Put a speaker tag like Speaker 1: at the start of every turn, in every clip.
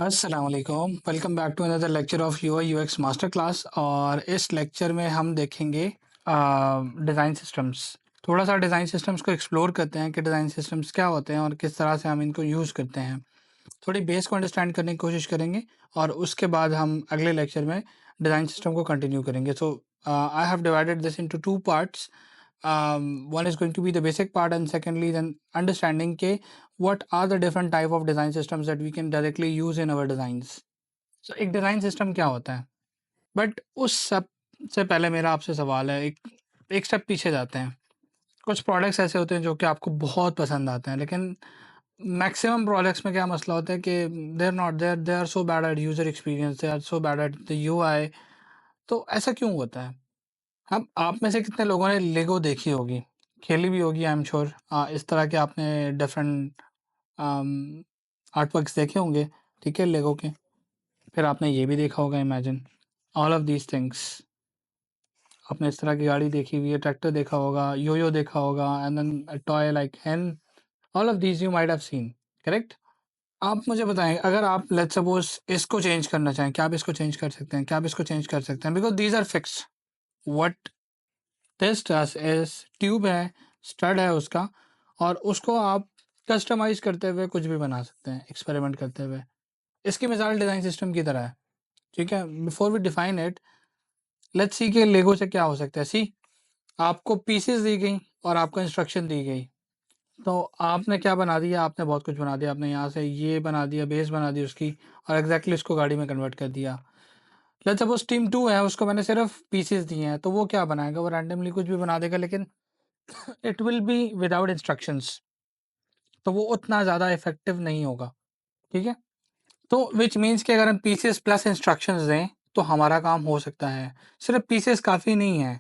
Speaker 1: अस्सलाम वालेकुम। Welcome back to another lecture of UI UX master class. और इस लेक्चर में हम देखेंगे डिज़ाइन सिस्टम्स। थोड़ा सा डिज़ाइन सिस्टम्स को एक्सप्लोर करते हैं कि डिज़ाइन सिस्टम्स क्या होते हैं और किस तरह से हम इनको यूज़ करते हैं। थोड़ी बेस को अंडरस्टैंड करने की कोशिश करेंगे और उसके बाद हम अगले लेक्चर में डिज़ाइन सिस्टम को कंटिन्यू करेंगे। So I have divided this into two parts. One is going to be the basic part, and secondly then understanding के what are the different type of design systems that we can directly use in our designs. So एक design system क्या होता है? But उस सब से पहले मेरा आपसे सवाल है, एक एक स्टेप पीछे जाते हैं। कुछ प्रोडक्ट्स ऐसे होते हैं जो कि आपको बहुत पसंद आते हैं, लेकिन मैक्सिमम प्रोडक्ट्स में क्या मसला होता है कि they are so bad at user experience, they are so bad at the UI. तो ऐसा क्यों होता है? अब आप में से कितने लोगों ने लेगो देखी होगी, खेली भी होगी, आई एम श्योर। इस तरह के आपने डिफरेंट आर्ट वर्क्स देखे होंगे, ठीक है, लेगो के। फिर आपने ये भी देखा होगा, imagine all of these things. आपने इस तरह की गाड़ी देखी हुई है, ट्रैक्टर देखा होगा, यो देखा होगा, एंड देन टॉय लाइक हैन। All of these you might have seen, correct? आप मुझे बताएं, अगर आप लेट्स सपोज इसको चेंज करना चाहें, क्या आप इसको चेंज कर सकते हैं? क्या आप इसको चेंज कर सकते हैं? Because these are fix. What this does is tube है, स्टड है उसका, और उसको आप कस्टमाइज करते हुए कुछ भी बना सकते हैं, एक्सपेरिमेंट करते हुए। इसकी मिसाल डिज़ाइन सिस्टम की तरह है, ठीक है। Before we define it, let's see कि लेगो से क्या हो सकता है। सी, आपको पीसेस दी गई और आपको इंस्ट्रक्शन दी गई, तो आपने क्या बना दिया? आपने बहुत कुछ बना दिया। आपने यहाँ से ये बना दिया, बेस बना दी उसकी, और एग्जैक्टली उसको गाड़ी में कन्वर्ट कर दिया। लेट्स सपोज टीम 2 है, उसको मैंने सिर्फ पीसेस दिए हैं, तो वो क्या बनाएगा? वो रैंडमली कुछ भी बना देगा, लेकिन it will be without instructions, तो वो उतना ज़्यादा इफेक्टिव नहीं होगा, ठीक है। तो विच मीन्स कि अगर हम पीसेस प्लस इंस्ट्रक्शंस दें तो हमारा काम हो सकता है। सिर्फ पीसेस काफ़ी नहीं है,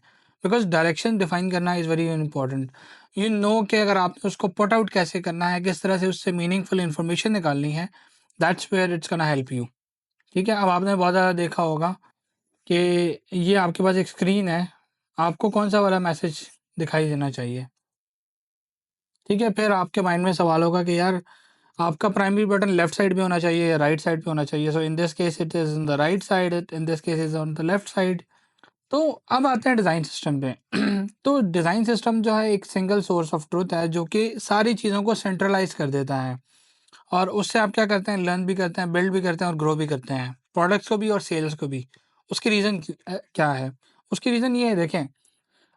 Speaker 1: बिकॉज डायरेक्शन डिफाइन करना is very important. You know कि अगर आपने उसको पुट आउट कैसे करना है, किस तरह से उससे मीनिंगफुल इंफॉर्मेशन निकालनी है, that's where it's gonna help you, ठीक है। अब आपने बहुत ज़्यादा देखा होगा कि ये आपके पास एक स्क्रीन है, आपको कौन सा वाला मैसेज दिखाई देना चाहिए, ठीक है। फिर आपके माइंड में सवाल होगा कि यार, आपका प्राइमरी बटन लेफ्ट साइड पे होना चाहिए या राइट साइड पे होना चाहिए। So in this case it is on the right side, in this case is on the left side. तो अब आते हैं डिज़ाइन सिस्टम पे। तो डिज़ाइन सिस्टम जो है एक सिंगल सोर्स ऑफ ट्रुथ है जो कि सारी चीज़ों को सेंट्रलाइज कर देता है, और उससे आप क्या करते हैं? लर्न भी करते हैं, बिल्ड भी करते हैं और ग्रो भी करते हैं, प्रोडक्ट्स को भी और सेल्स को भी। उसकी रीज़न क्या है? उसकी रीज़न ये है, देखें,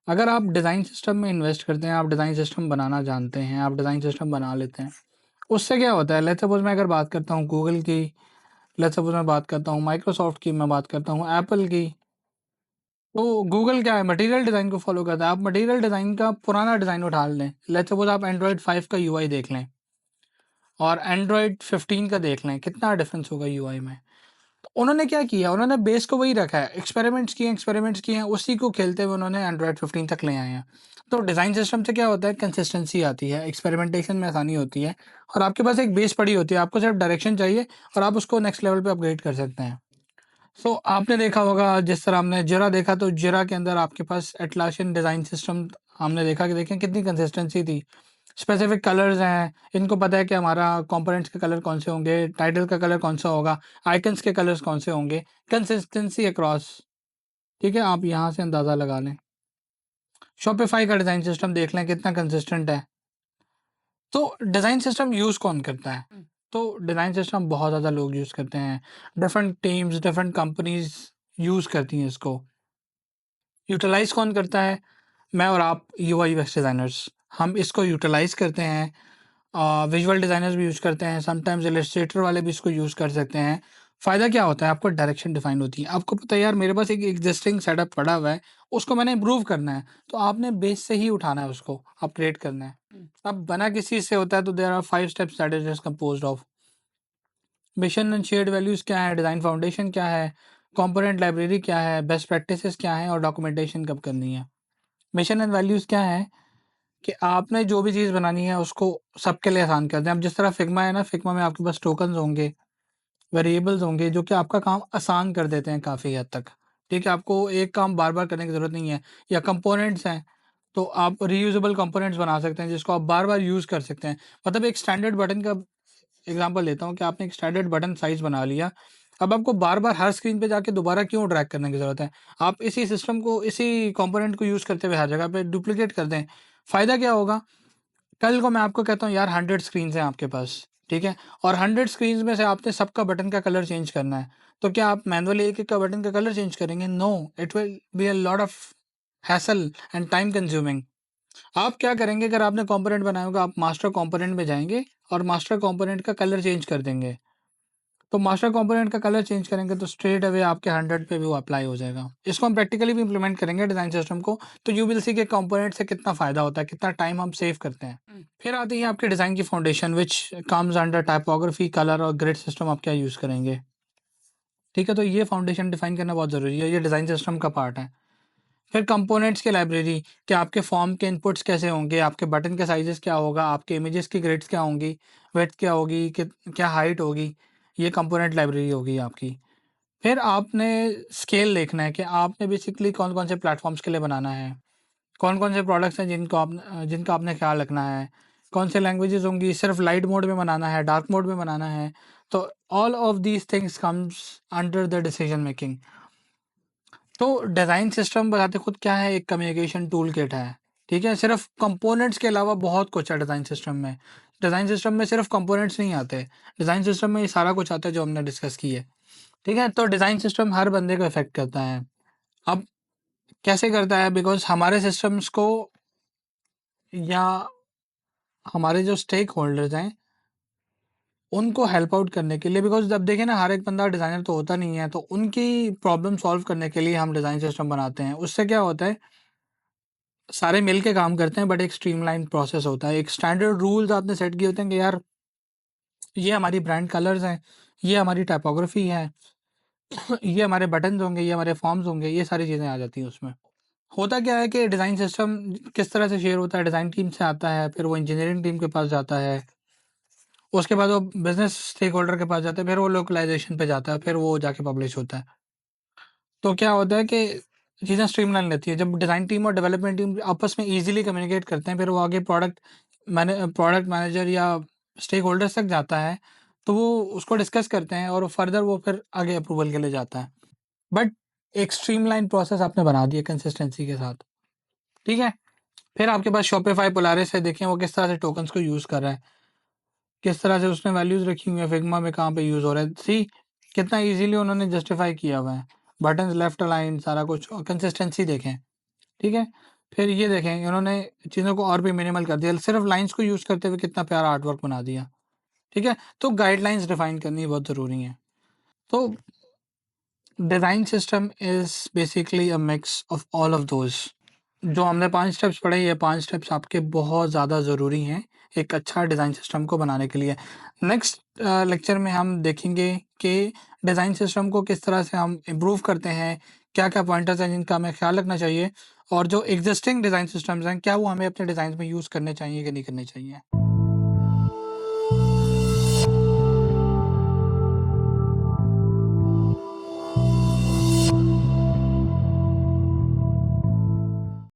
Speaker 1: अगर आप डिज़ाइन सिस्टम में इन्वेस्ट करते हैं, आप डिज़ाइन सिस्टम बनाना जानते हैं, आप डिज़ाइन सिस्टम बना लेते हैं, उससे क्या होता है? लेट्स सपोज मैं अगर बात करता हूँ गूगल की, लेट्स सपोज मैं बात करता हूँ माइक्रोसॉफ्ट की, मैं बात करता हूँ एप्पल की। तो गूगल क्या है? मटेरियल डिज़ाइन को फॉलो करता है। आप मटेरियल डिज़ाइन का पुराना डिज़ाइन उठा लें, लेट्स सपोज आप एंड्रॉयड 5 का यूआई देख लें और एंड्रॉयड 15 का देख लें, कितना डिफरेंस होगा यूआई में। तो उन्होंने क्या किया? उन्होंने बेस को वही रखा है, एक्सपेरिमेंट्स किए हैं, उसी को खेलते हुए उन्होंने एंड्रॉयड 15 तक ले आए हैं। तो डिज़ाइन सिस्टम से क्या होता है? कंसिस्टेंसी आती है, एक्सपेरिमेंटेशन में आसानी होती है, और आपके पास एक बेस पड़ी होती है, आपको सिर्फ डायरेक्शन चाहिए और आप उसको नेक्स्ट लेवल पे अपग्रेड कर सकते हैं। सो आपने देखा होगा, जिस तरह हमने जरा देखा, तो जरा के अंदर आपके पास एटलासियन डिज़ाइन सिस्टम हमने देखा कि देखें कितनी कंसिस्टेंसी थी। स्पेसिफिक कलर्स हैं, इनको पता है कि हमारा कंपोनेंट्स के कलर कौन से होंगे, टाइटल का कलर कौन सा होगा, आइकन्स के कलर्स कौन से होंगे, कंसिस्टेंसी अक्रॉस, ठीक है। आप यहाँ से अंदाज़ा लगा लें। शॉपिफाई का डिज़ाइन सिस्टम देख लें, कितना कंसिस्टेंट है। तो डिज़ाइन सिस्टम यूज़ कौन करता है? तो डिज़ाइन सिस्टम बहुत ज़्यादा लोग यूज़ करते हैं, different teams, different companies use करती हैं इसको। यूटिलाइज़ कौन करता है? मैं और आप, यूआई यूएक्स डिज़ाइनर्स, हम इसको यूटिलाइज़ करते हैं। विजुअल डिज़ाइनर्स भी यूज़ करते हैं, समटाइम्स इलस्ट्रेटर वाले भी इसको यूज़ कर सकते हैं। फ़ायदा क्या होता है? आपको डायरेक्शन डिफाइन होती है, आपको पता है यार मेरे पास एक एग्जिस्टिंग सेटअप पड़ा हुआ है, उसको मैंने इम्प्रूव करना है, तो आपने बेस से ही उठाना है, उसको अपग्रेड करना है। अब बना किस चीज़ से होता है? तो there are 5 steps that is composed of. Mission and shared values क्या है, डिज़ाइन फाउंडेशन क्या है, कंपोनेंट लाइब्रेरी क्या है, बेस्ट प्रैक्टिसेस क्या है, और डॉक्यूमेंटेशन कब करनी है। मिशन एंड वैल्यूज़ क्या है कि आपने जो भी चीज़ बनानी है उसको सबके लिए आसान कर दें। अब जिस तरह फिग्मा है ना, फिग्मा में आपके पास टोकन्स होंगे, वेरिएबल्स होंगे, जो कि आपका काम आसान कर देते हैं काफ़ी हद तक, ठीक है। आपको एक काम बार-बार करने की ज़रूरत नहीं है। या कंपोनेंट्स हैं, तो आप रीयूजेबल कंपोनेंट्स बना सकते हैं जिसको आप बार-बार यूज़ कर सकते हैं। मतलब एक स्टैंडर्ड बटन का एग्जांपल देता हूँ कि आपने एक स्टैंडर्ड बटन साइज बना लिया, अब आपको बार-बार हर स्क्रीन पे जाके दोबारा क्यों ड्रैग करने की ज़रूरत है? आप इसी सिस्टम को, इसी कंपोनेंट को यूज़ करते हुए हर जगह पे डुप्लिकेट कर दें। फ़ायदा क्या होगा? कल को मैं आपको कहता हूँ यार 100 स्क्रीन्स हैं आपके पास, ठीक है? और 100 स्क्रीन्स में से आपने सबका बटन का कलर चेंज करना है, तो क्या आप मैनुअली एक-एक का बटन का कलर चेंज करेंगे? No, it will be a lot of hassle and time consuming. आप क्या करेंगे, अगर आपने कंपोनेंट बनाया होगा, आप मास्टर कंपोनेंट में जाएँगे और मास्टर कंपोनेंट का कलर चेंज कर देंगे। तो मास्टर कंपोनेंट का कलर चेंज करेंगे तो स्ट्रेट अवे आपके 100 पे भी वो अप्लाई हो जाएगा। इसको हम प्रैक्टिकली भी इम्प्लीमेंट करेंगे डिज़ाइन सिस्टम को, तो यू विल सी कि कंपोनेंट से कितना फ़ायदा होता है, कितना टाइम हम सेव करते हैं। फिर आती है आपके डिज़ाइन की foundation which comes under typography, colour और ग्रिड सिस्टम आप क्या यूज़ करेंगे। ठीक है, तो ये फाउंडेशन डिफाइन करना बहुत ज़रूरी है, ये डिज़ाइन सिस्टम का पार्ट है। फिर कंपोनेंट्स की लाइब्रेरी, कि आपके फॉर्म के इनपुट्स कैसे होंगे, आपके बटन के साइज़ेस क्या होगा, आपके इमेजेस की ग्रिड्स क्या होंगी, विड्थ क्या होगी, क्या हाइट होगी, ये कंपोनेंट लाइब्रेरी होगी आपकी। फिर आपने स्केल देखना है कि आपने बेसिकली कौन-कौन से प्लेटफ़ॉर्म्स के लिए बनाना है, कौन-कौन से प्रोडक्ट्स हैं जिनका आपने ख़्याल रखना है, कौन से लैंग्वेजेज़ होंगी, सिर्फ़ लाइट मोड में बनाना है, डार्क मोड में बनाना है। तो all of these things comes under the decision making. तो डिज़ाइन सिस्टम बताते खुद क्या है, एक कम्युनिकेशन टूल किट है, ठीक है? सिर्फ़ कंपोनेंट्स के अलावा बहुत कुछ है डिज़ाइन सिस्टम में। डिज़ाइन सिस्टम में सिर्फ़ कंपोनेंट्स नहीं आते, डिज़ाइन सिस्टम में ये सारा कुछ आता है जो हमने डिस्कस की है, ठीक है? तो डिज़ाइन सिस्टम हर बंदे को इफ़ेक्ट करता है। अब कैसे करता है? बिकॉज़ हमारे सिस्टम्स को, या हमारे जो स्टेक होल्डर्स हैं, उनको हेल्प आउट करने के लिए, बिकॉज़ जब देखिए ना, हर एक बंदा डिज़ाइनर तो होता नहीं है, तो उनकी प्रॉब्लम सॉल्व करने के लिए हम डिज़ाइन सिस्टम बनाते हैं। उससे क्या होता है, सारे मिल के काम करते हैं बट एक स्ट्रीमलाइन प्रोसेस होता है। एक स्टैंडर्ड रूल्स आपने सेट किए होते हैं कि यार ये हमारी ब्रांड कलर्स हैं, ये हमारी टाइपोग्राफी है, ये हमारे बटन्स होंगे, ये हमारे फॉर्म्स होंगे, ये सारी चीज़ें आ जाती हैं उसमें। होता क्या है कि डिज़ाइन सिस्टम किस तरह से शेयर होता है, डिज़ाइन टीम से आता है, फिर वो इंजीनियरिंग टीम के पास जाता है, उसके बाद वो बिज़नेस स्टेक होल्डर के पास जाता है, फिर वो लोकलाइज़ेशन पे जाता है, फिर वो जाके पब्लिश होता है। तो क्या होता है कि चीज़ें स्ट्रीमलाइन रहती है। जब डिज़ाइन टीम और डेवलपमेंट टीम आपस में ईज़िली कम्युनिकेट करते हैं, फिर वो आगे प्रोडक्ट मैनेजर या स्टेक होल्डर्स तक जाता है, तो वो उसको डिस्कस करते हैं और फर्दर वो फिर आगे अप्रूवल के लिए जाता है। बट एक स्ट्रीमलाइन प्रोसेस आपने बना दी है कंसिस्टेंसी के साथ, ठीक है? फिर आपके पास शॉपिफ़ाई, पोलारिस है, देखें वो किस तरह से टोकन्स को यूज़ कर रहा है, किस तरह से उसने वैल्यूज़ रखी हुई हैं, फिग्मा में कहाँ पे यूज़ हो रहा है। सी कितना ईज़िली उन्होंने जस्टिफ़ाई किया हुआ है। बटन्स लेफ्ट अलाइन सारा कुछ, और कंसिस्टेंसी देखें, ठीक है? फिर ये देखें इन्होंने चीज़ों को और भी मिनिमल कर दिया, सिर्फ़ लाइन्स को यूज़ करते हुए कितना प्यारा आर्ट वर्क बना दिया, ठीक है? तो गाइडलाइंस डिफ़ाइन करनी बहुत ज़रूरी है। तो design system is basically a mix of all of those. जो हमने 5 स्टेप्स पढ़े, ये 5 स्टेप्स आपके बहुत ज़्यादा ज़रूरी हैं, एक अच्छा डिज़ाइन सिस्टम को बनाने के लिए। नेक्स्ट लेक्चर में हम देखेंगे कि डिज़ाइन सिस्टम को किस तरह से हम इम्प्रूव करते हैं, क्या-क्या पॉइंटर्स हैं जिनका हमें ख़्याल रखना चाहिए, और जो एक्सिस्टिंग डिज़ाइन सिस्टम्स हैं, क्या वो हमें अपने डिज़ाइन में यूज़ करने चाहिए कि नहीं करने चाहिए।